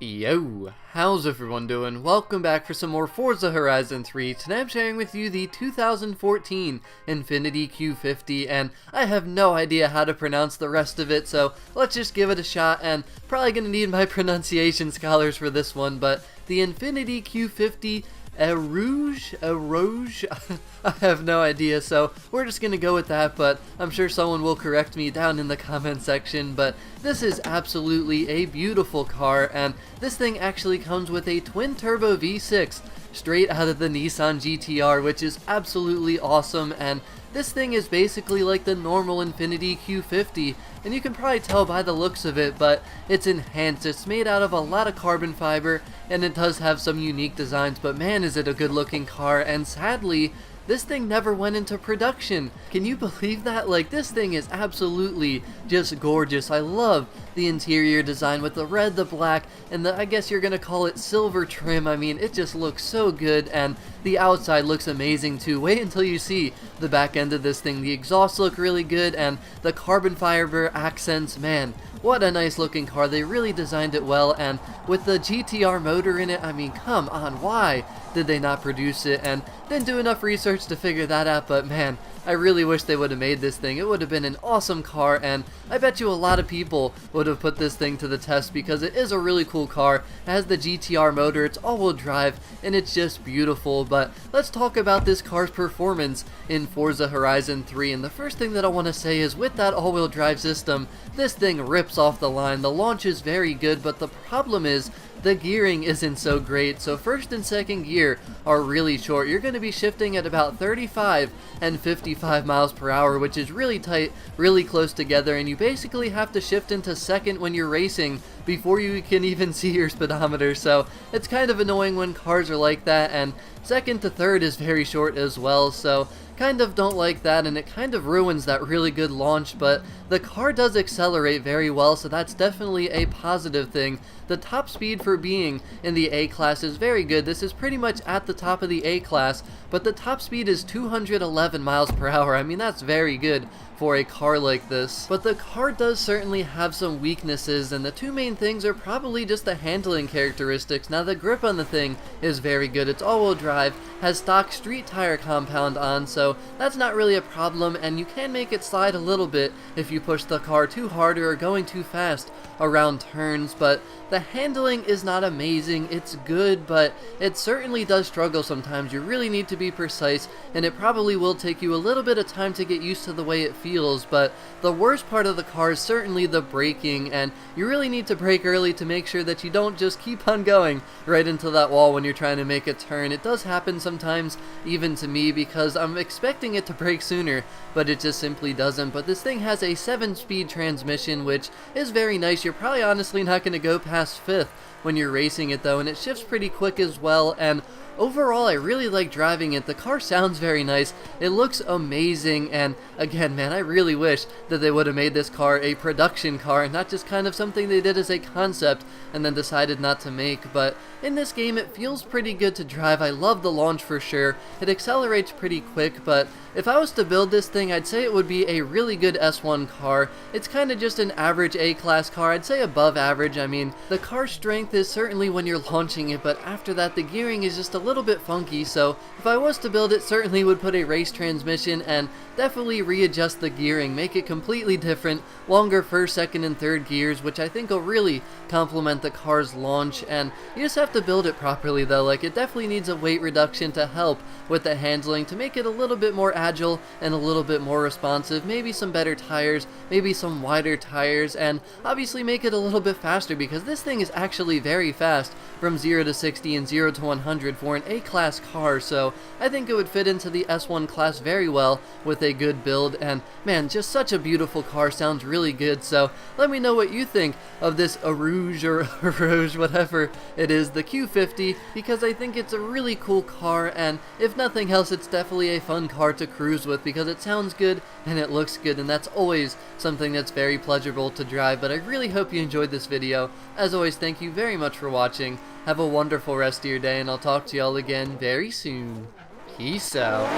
Yo, how's everyone doing? Welcome back for some more Forza Horizon 3. Today I'm sharing with you the 2014 Infiniti Q50, and I have no idea how to pronounce the rest of it, so let's just give it a shot, and probably gonna need my pronunciation scholars for this one, but the Infiniti Q50 Eau Rouge? I have no idea, so we're just gonna go with that, but I'm sure someone will correct me down in the comment section. But this is absolutely a beautiful car, and this thing actually comes with a twin-turbo V6 straight out of the Nissan GT-R, which is absolutely awesome. And this thing is basically like the normal Infiniti Q50, and you can probably tell by the looks of it, but it's enhanced. It's made out of a lot of carbon fiber, and it does have some unique designs, but man is it a good looking car. And sadly, this thing never went into production. Can you believe that? Like, this thing is absolutely just gorgeous. I love the interior design with the red, the black, and the, I guess you're gonna call it silver trim. I mean, it just looks so good, and the outside looks amazing too. Wait until you see the back end of this thing. The exhausts look really good, and the carbon fiber accents, man, what a nice looking car. They really designed it well, and with the GTR motor in it, I mean, come on, why did they not produce it? And didn't do enough research to figure that out, but man, I really wish they would have made this thing. It would have been an awesome car, and I bet you a lot of people would have put this thing to the test because it is a really cool car. It has the GTR motor, it's all-wheel drive, and it's just beautiful. But let's talk about this car's performance in Forza Horizon 3, and the first thing that I want to say is with that all-wheel drive system, this thing rips off the line. The launch is very good, but the problem is the gearing isn't so great. So first and second gear are really short. You're going to be shifting at about 35 and 55 miles per hour, which is really tight, really close together, and you basically have to shift into second when you're racing before you can even see your speedometer. So it's kind of annoying when cars are like that, and second to third is very short as well, so kind of don't like that, and it kind of ruins that really good launch. But the car does accelerate very well, so that's definitely a positive thing. The top speed for being in the A class is very good. This is pretty much at the top of the A class, but the top speed is 211 miles per hour. I mean, that's very good for a car like this. But the car does certainly have some weaknesses, and the two main things are probably just the handling characteristics. Now, the grip on the thing is very good. It's all-wheel drive, has stock street tire compound on, so that's not really a problem, and you can make it slide a little bit if you push the car too hard or are going too fast around turns. But the handling is not amazing. It's good, but it certainly does struggle sometimes. You really need to be precise, and it probably will take you a little bit of time to get used to the way it feels. But the worst part of the car is certainly the braking, and you really need to brake early to make sure that you don't just keep on going right into that wall when you're trying to make a turn. It does happen sometimes, even to me, because I'm expecting it to brake sooner, but it just simply doesn't. But this thing has a 7-speed transmission, which is very nice. You're probably honestly not going to go past 5th when you're racing it though, and it shifts pretty quick as well. And overall, I really like driving it. The car sounds very nice. It looks amazing, and again, man, I really wish that they would have made this car a production car and not just kind of something they did as a concept and then decided not to make. But in this game, it feels pretty good to drive. I love the launch for sure. It accelerates pretty quick, but if I was to build this thing, I'd say it would be a really good S1 car. It's kind of just an average A-class car. I'd say above average. I mean, the car strength is certainly when you're launching it, but after that, the gearing is just a little bit funky. So if I was to build it, certainly would put a race transmission and definitely readjust the gearing, make it completely different, longer first, second, and third gears, which I think will really complement the car's launch. And you just have to build it properly though. Like, it definitely needs a weight reduction to help with the handling, to make it a little bit more agile and a little bit more responsive. Maybe some better tires, maybe some wider tires, and obviously make it a little bit faster, because this thing is actually very fast from 0 to 60 and 0 to 100 for an A-class car. So I think it would fit into the S1 class very well with a good build. And man, just such a beautiful car, sounds really good. So let me know what you think of this Eau Rouge or Eau Rouge, whatever it is, the Q50, because I think it's a really cool car, and if nothing else, it's definitely a fun car to cruise with because it sounds good and it looks good, and that's always something that's very pleasurable to drive. But I really hope you enjoyed this video. As always, thank you very much for watching. Have a wonderful rest of your day, and I'll talk to y'all again very soon. Peace out.